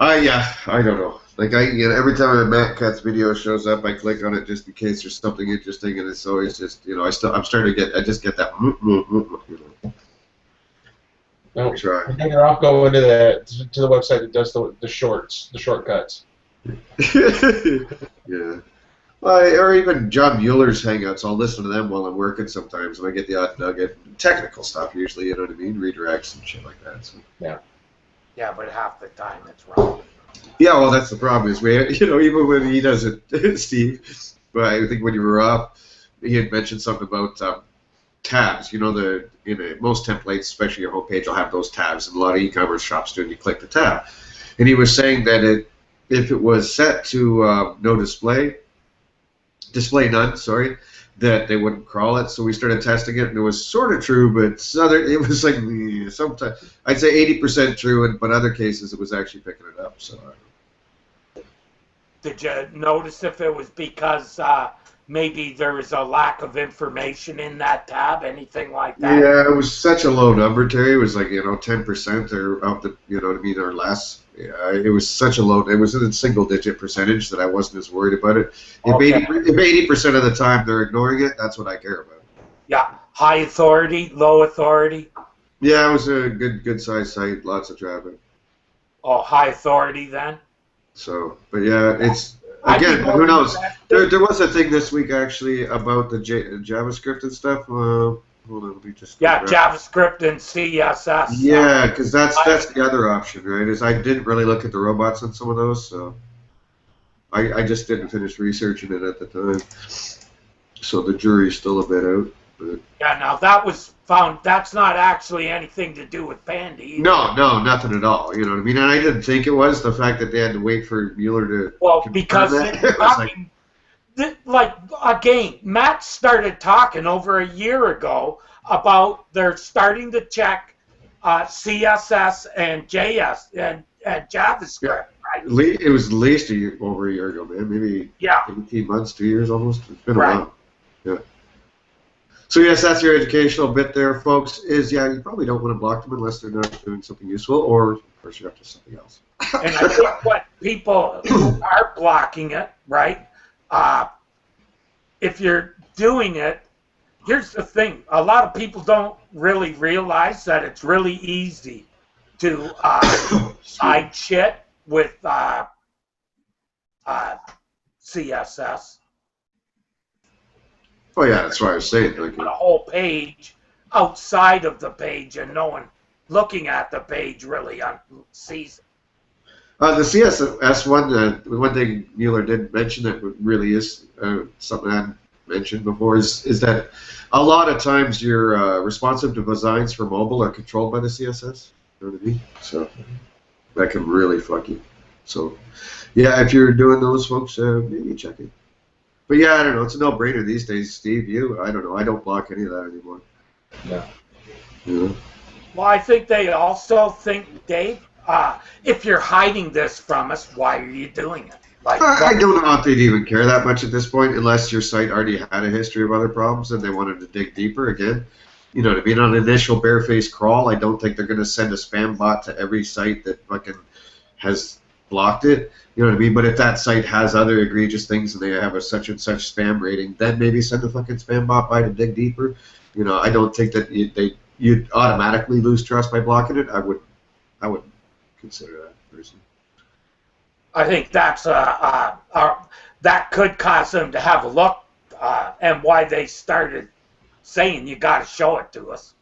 Yeah, I don't know. Like every time a Matt Cutts video shows up, I click on it just in case there's something interesting, and it's always just, I'm starting to get, I just get that, No, try. you're better off going to the website that does the shortcuts. Yeah. Or even John Mueller's Hangouts. I'll listen to them while I'm working sometimes, and I get the odd nugget. Technical stuff usually, you know what I mean? Redirects and shit like that. So. Yeah. Yeah, but half the time it's wrong. Yeah, well, that's the problem is, even when he does it, Steve, but I think when you were off, he had mentioned something about tabs. Most templates, especially your homepage, will have those tabs, and a lot of e-commerce shops do, and you click the tab. And he was saying that if it was set to no display none, sorry, that they wouldn't crawl it. So we started testing it, and it was sort of true, but it was like sometimes I'd say 80% true, but other cases it was actually picking it up. So. Did you notice if it was because maybe there was a lack of information in that tab, anything like that? Yeah, it was such a low number, Terry. It was like 10% or up to what I mean, or less. Yeah, it was such a low. It was in a single-digit percentage that I wasn't as worried about it. If 80% of the time they're ignoring it, that's what I care about. Yeah, high authority, low authority. Yeah, it was a good size site, lots of traffic. Oh, high authority then. So, but yeah, it's again, who knows? There was a thing this week actually about the JavaScript and stuff. Hold on, let me just. Yeah, JavaScript and CSS. Yeah, because that's the other option, right? Is I didn't really look at the robots on some of those, so I just didn't finish researching it at the time. So the jury's still a bit out. But. Yeah, now that was found. That's not actually anything to do with Pandy. No, nothing at all. You know what I mean? And I didn't think it was the fact that they had to wait for Mueller to. Well, because again, Matt started talking over a year ago about they're starting to check CSS and JS and JavaScript. Right? It was at least over a year ago, man. Maybe 18 months, 2 years almost. It's been a while. Yeah. So yes, that's your educational bit there, folks. You probably don't want to block them unless they're not doing something useful, or of course you're up to something else. And I think what people who are blocking it, right? If you're doing it, here's the thing: a lot of people don't really realize that it's really easy to hide shit with CSS. Oh yeah, that's why I was saying. Like, a whole page outside of the page, and no one looking at the page really sees it. The CSS one thing Mueller did mention that really is something I hadn't mentioned before is that a lot of times your responsive designs for mobile are controlled by the CSS. You know what I mean? So that can really fuck you. So yeah, if you're doing those, folks, maybe check it. But yeah, I don't know. It's a no-brainer these days, Steve. I don't know. I don't block any of that anymore. Yeah. Well, I think they also think, Dave, if you're hiding this from us, why are you doing it? I don't know if they'd even care that much at this point, unless your site already had a history of other problems and they wanted to dig deeper again. You know what I mean? On an initial barefaced crawl, I don't think they're going to send a spam bot to every site that fucking has blocked it. You know what I mean? But if that site has other egregious things and they have a such and such spam rating, then maybe send a fucking spam bot by to dig deeper. I don't think that you'd automatically lose trust by blocking it. I would consider that personally. I think that's that could cause them to have a look, and why they started saying you got to show it to us.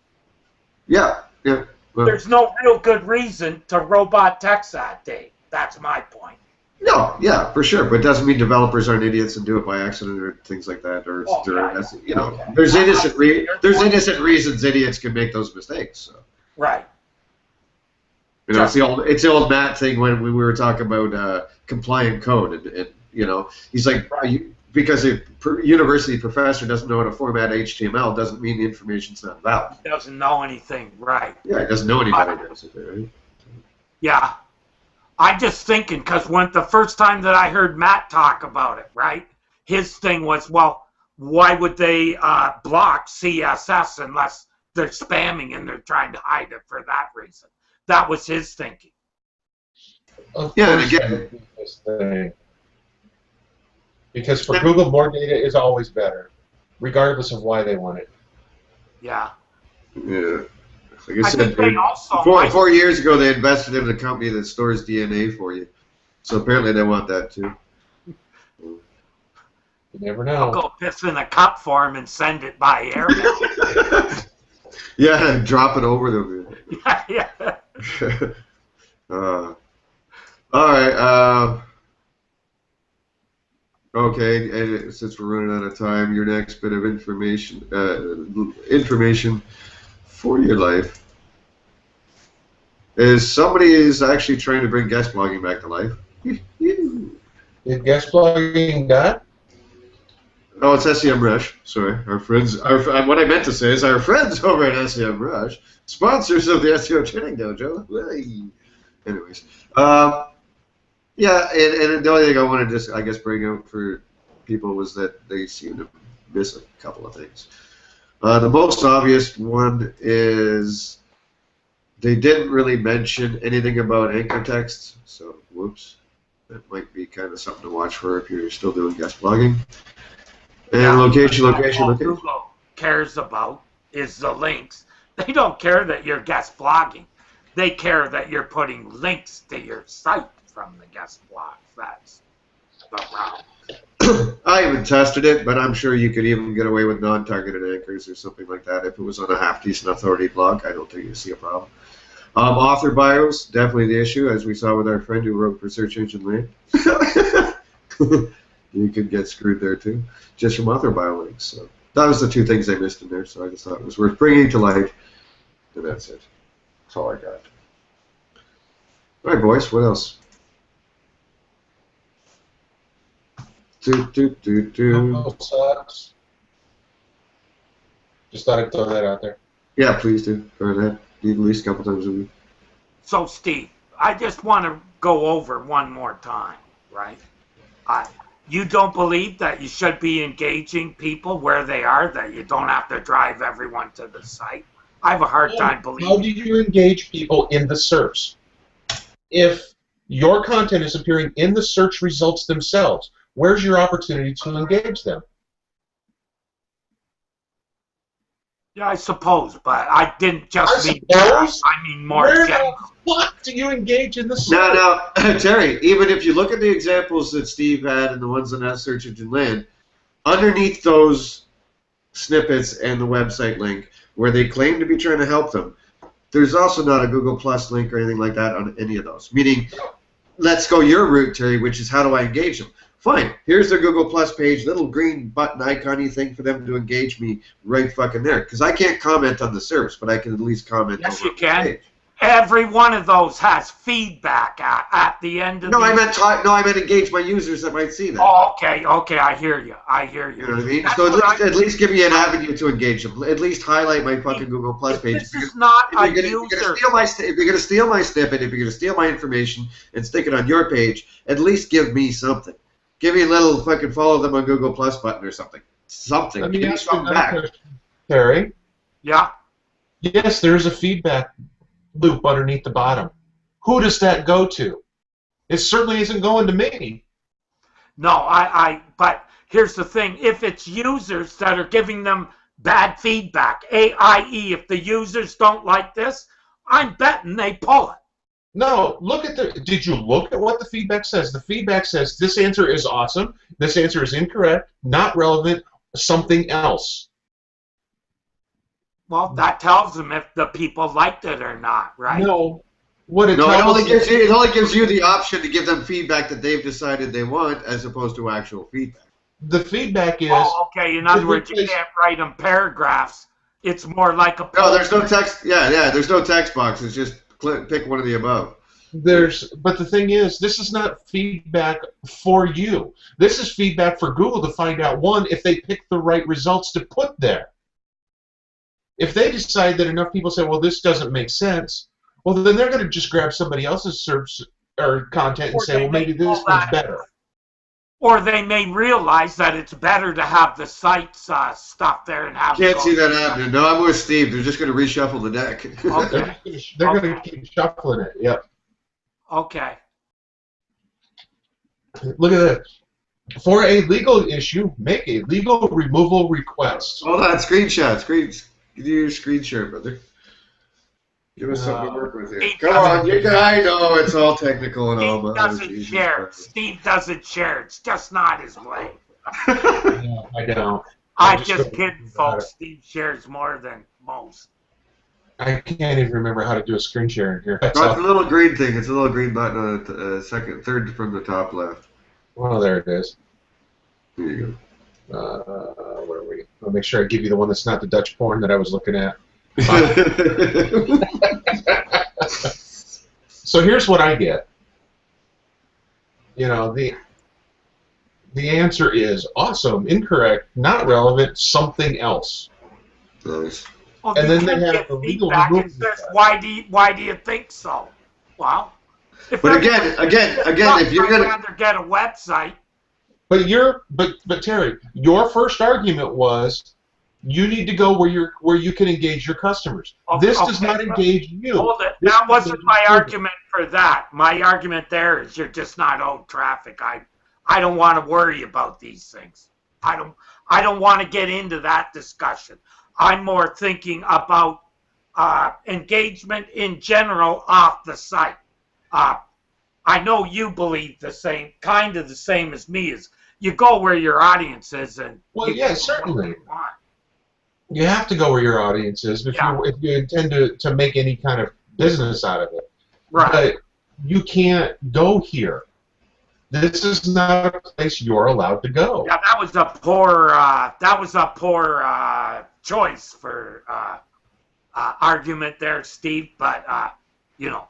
Yeah. Well, there's no real good reason to robot text that day. That's my point. No, yeah, for sure, but it doesn't mean developers aren't idiots and do it by accident or things like that, or there's innocent reasons idiots can make those mistakes. So. Right. It's the old Matt thing when we were talking about compliant code, and he's like, because a university professor doesn't know how to format HTML doesn't mean the information's not valid. He doesn't know anything, right? Yeah, he doesn't know anybody does it, right? Yeah. I'm just thinking, because when the first time that I heard Matt talk about it, right, his thing was, well, why would they block CSS unless they're spamming and they're trying to hide it for that reason? That was his thinking. Yeah, and again, because for Google, more data is always better, regardless of why they want it. Yeah. Yeah. Like I I said, think they also 4 years ago they invested in a company that stores DNA for you. So apparently they want that too. You never I'll know. go piss in a cup for him and send it by air. Yeah, drop it over them. Yeah. All right. Okay, and since we're running out of time, your next bit of information for your life is somebody is actually trying to bring guest blogging back to life. Did guest blogging die? Oh, it's SEMrush. Sorry, our friends. What I meant to say is our friends over at SEMrush, sponsors of the SEO Training Dojo. Anyways, yeah, and the only thing I wanted to just, I guess, bring out for people was that they seem to miss a couple of things. The most obvious one is they didn't really mention anything about anchor text, so whoops. That might be kind of something to watch for if you're still doing guest blogging. And location. Google cares about is the links. They don't care that you're guest blogging. They care that you're putting links to your site from the guest blogs. That's the route. I haven't tested it, but I'm sure you could even get away with non-targeted anchors or something like that. If it was on a half-decent authority blog, I don't think you'd see a problem. Author bios, definitely the issue, as we saw with our friend who wrote for Search Engine Land. You could get screwed there too, just from author bio links. So that was the two things I missed in there, so I just thought it was worth bringing to light. And that's it. That's all I got. All right, boys, what else? Sucks. Just thought I'd throw that out there. Yeah, please do. Go ahead. At least a couple times a week. So, Steve, I just want to go over one more time, right? You don't believe that you should be engaging people where they are, that you don't have to drive everyone to the site? I have a hard time believing. How do you engage people in the search? If your content is appearing in the search results themselves, where's your opportunity to engage them? Yeah, I suppose, but I didn't just mean suppose? I mean more Where general. the fuck do you engage in the search? Now, Terry, even if you look at the examples that Steve had and the ones on that Search Engine Land, underneath those snippets and the website link where they claim to be trying to help them, there's also not a Google Plus link or anything like that on any of those. Meaning, let's go your route, Terry, which is how do I engage them? Fine, here's their Google Plus page, little green button icon-y thing for them to engage me right fucking there. Because I can't comment on the service, but I can at least comment Yes, over you can. the page. Every one of those has feedback at the end of No, the... I meant engage my users that might see that. Oh, okay, I hear you. You know what I mean? That's So what at least give me an avenue to engage them. At least highlight my fucking Google Plus page. This is not a If you're gonna steal my snippet, if you're gonna steal my information and stick it on your page, at least give me something. Give me a little fucking follow them on Google Plus button or something. Something. Let me Give me ask you something another back. question, Terry. Yeah. Yes, there's a feedback loop underneath the bottom. Who does that go to? It certainly isn't going to me. No, but here's the thing. If it's users that are giving them bad feedback, i.e. if the users don't like this, I'm betting they pull it. No, did you look at what the feedback says? The feedback says this answer is awesome, this answer is incorrect, not relevant, something else. Well, that tells them if the people liked it or not, right? No. What it No, it tells it only gives you the option to give them feedback that they've decided they want as opposed to actual feedback. the feedback is... Oh, okay. In other words, you can't write them paragraphs. It's more like a... No, there's no text. Yeah, there's no text box. It's just pick one of the above. But the thing is, this is not feedback for you. This is feedback for Google to find out, one, if they pick the right results to put there. If they decide that enough people say, well, this doesn't make sense, well, then they're going to just grab somebody else's search or content and Or say, they well, maybe may this call one's that- better. Or they may realize that it's better to have the site's stuff there and have. Can't see that happening. No, I'm with Steve. They're just going to reshuffle the deck. Okay. They're going to keep shuffling it. Yep. Okay. Look at this. For a legal issue, make a legal removal request. Hold on, screenshot. Can you use screen share, brother? Give us something to work with here. Come on, you can. I know it's all technical and all, Steve but doesn't share. Steve doesn't share. It's just not his way. No, I don't. I'm just kidding, folks. Steve shares more than most. I can't even remember how to do a screen share in here. It's a little green thing. It's a little green button on the third from the top left. Well, there it is. There you Where are we? I'll make sure I give you the one that's not the Dutch porn that I was looking at. go. So here's what I get. You know, the answer is awesome, incorrect, not relevant, something else. Nice. Well, And you then they can have get the legal feedback and removal says, request. why do you think so? Well, But again, if you're I'd gonna, rather get a website. But Terry, your first argument was you need to go where you can engage your customers. This does not engage you. Hold it. This That wasn't engages my you. argument for that. My argument there is you're just not owed traffic. I don't want to worry about these things. I don't want to get into that discussion. I'm more thinking about engagement in general off the site. I know you believe the same, kind of the same as me. Is you go where your audience is, and Well, you yeah, get certainly. what you want. You have to go where your audience is if you intend to make any kind of business out of it. Right. But you can't go here. This is not a place you're allowed to go. Yeah, that was a poor choice for argument there, Steve. But you know,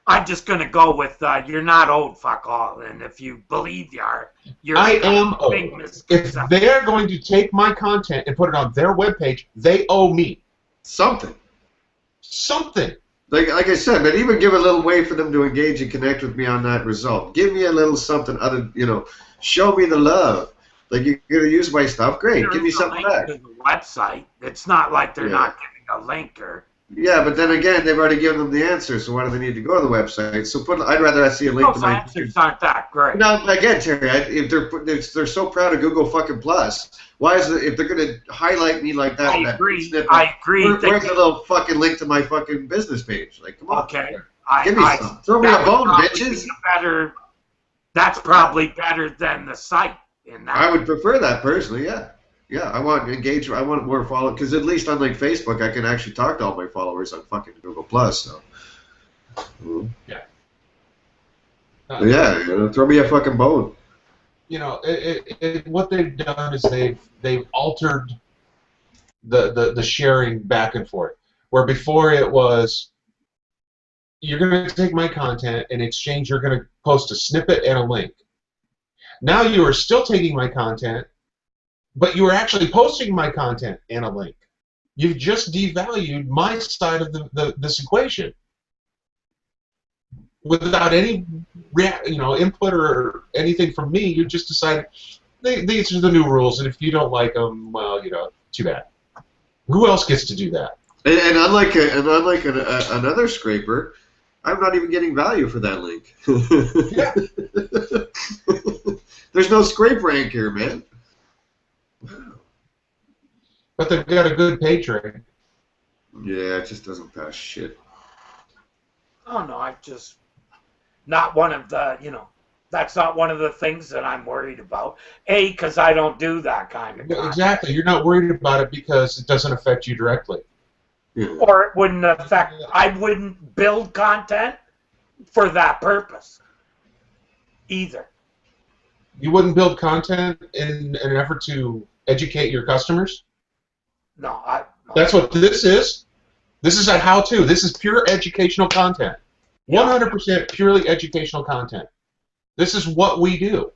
I'm just gonna go with you're not old, fuck all. And if you believe you are, you're I am old. big If misconception. they're going to take my content and put it on their webpage, they owe me something. something. Like I said, but even give a little way for them to engage and connect with me on that result. Give me a little something other, show me the love. Like, you're going to use my stuff? Great. Give me something back. To the website. It's not like they're not giving a link or. Yeah, but then again, they've already given them the answer, so why do they need to go to the website? So I'd rather see a link Those to my answers aren't that great. Now, again, Terry, if they're so proud of Google fucking Plus, why is it, if they're going to highlight me like that? I agree. Snippet, I agree. Where's the little fucking link to my fucking business page? Like, come on. Okay. Give me some. Throw me a bone, bitches. That's probably better than the site. In that. I would prefer that personally, yeah. Yeah, I want engagement. I want more followers, because at least unlike Facebook, I can actually talk to all my followers on fucking Google Plus. So, Yeah. Throw me a fucking bone. What they've done is they've altered the sharing back and forth. Where before it was, you're going to take my content, in exchange you're going to post a snippet and a link. Now you are still taking my content, but you are actually posting my content and a link. You've just devalued my side of this equation without any input or anything from me. You just decided these are the new rules, and if you don't like them, well, too bad. Who else gets to do that? And unlike another scraper, I'm not even getting value for that link. Yeah. There's no scrape rank here, man. But they've got a good page rank. Yeah, it just doesn't pass shit. Oh no, I just not one of the that's not one of the things that I'm worried about. Because I don't do that kind of content. Exactly. You're not worried about it because it doesn't affect you directly. Yeah. Or it wouldn't affect. I wouldn't build content for that purpose either. You wouldn't build content in an effort to educate your customers? No, That's what this is. This is a how-to. This is pure educational content. 100% purely educational content. This is what we do.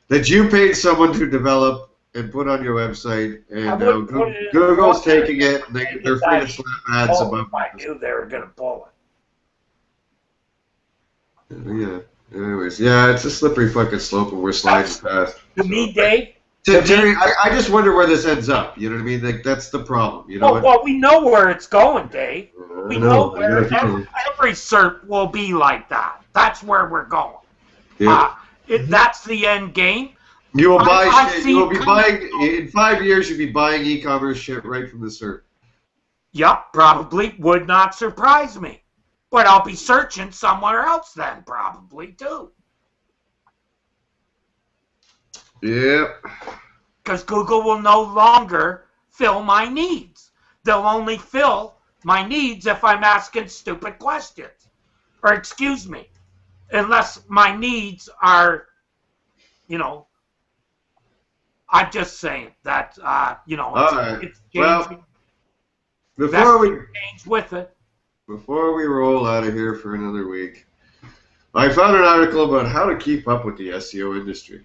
That you paid someone to develop and put on your website, and Google's Google's taking it, and they're free to slap ads above. I knew they were going to pull it. Yeah. Anyways, yeah, it's a slippery fucking slope, and we're sliding past. To me, Dave. Terry, I just wonder where this ends up. You know what I mean? Like, that's the problem. You know Oh, what? well, we know where it's going, Dave. We know I where got a feeling. every cert will be like that. That's where we're going. Yeah. That's the end game. You will buy I've shit. You will be seen- buying in 5 years. You'll be buying e-commerce shit right from the cert. Yep, probably would not surprise me. But I'll be searching somewhere else then, probably, too. Yep. Because Google will no longer fill my needs. They'll only fill my needs if I'm asking stupid questions. Or excuse me, unless my needs are, you know, I'm just saying that, you know, it's changing. Before we change with it. Before we roll out of here for another week, I found an article about how to keep up with the SEO industry.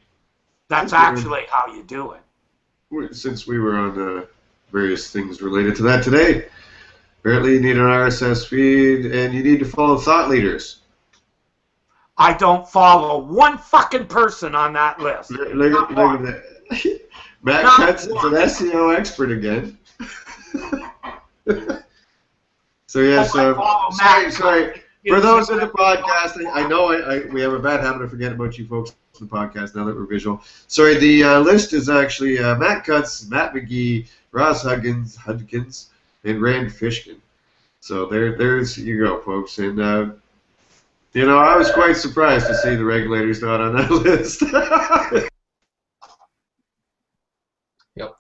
That's actually how you do it. Since we were on various things related to that today, apparently you need an RSS feed and you need to follow thought leaders. I don't follow one fucking person on that list. Look at that. Matt Cutts is an SEO expert again. So yeah, sorry. For those in the podcast, I know we have a bad habit of forgetting about you folks on the podcast now that we're visual. Sorry, the list is actually Matt Cutts, Matt McGee, Ross Hudkins, and Rand Fishkin. So there's you go, folks. And you know, I was quite surprised to see the Regulators not on that list. Yep.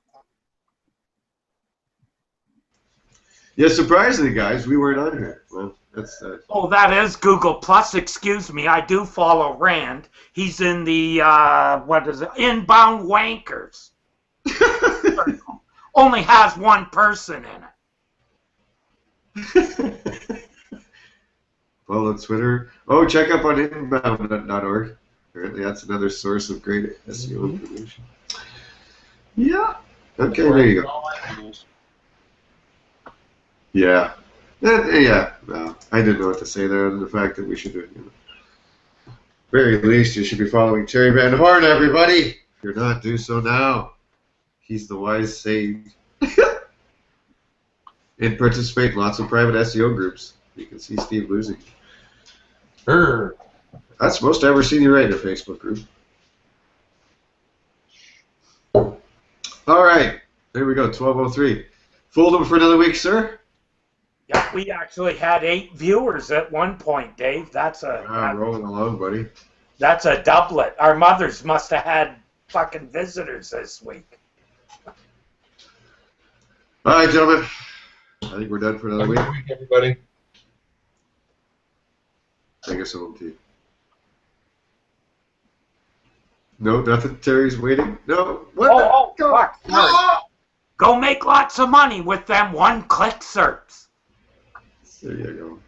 Yeah, surprisingly, guys, we weren't on here. Well, that's Oh, that is Google Plus. Excuse me. I do follow Rand. He's in the what is it? Inbound Wankers. Only has one person in it. Follow Twitter. Oh, check up on inbound.org. Apparently, that's another source of great SEO information. Yeah. Okay, there you go. Yeah. Yeah. Well, I didn't know what to say there, other than the fact that we should do it. You know. Very least, you should be following Terry Van Horn, everybody. If you're not, do so now. He's the wise sage. And participate in lots of private SEO groups. You can see Steve losing. That's most I've ever seen you write in a Facebook group. All right. There we go, 12:03. Fooled them for another week, sir? Yeah, we actually had 8 viewers at one point, Dave. That's rolling along, buddy. That's a doublet. Our mothers must have had fucking visitors this week. All right, gentlemen. I think we're done for another week. Good week, everybody. Take us home, T. No, nothing. Terry's waiting. No. What? Fuck. No. Go make lots of money with them one-click certs. There you go.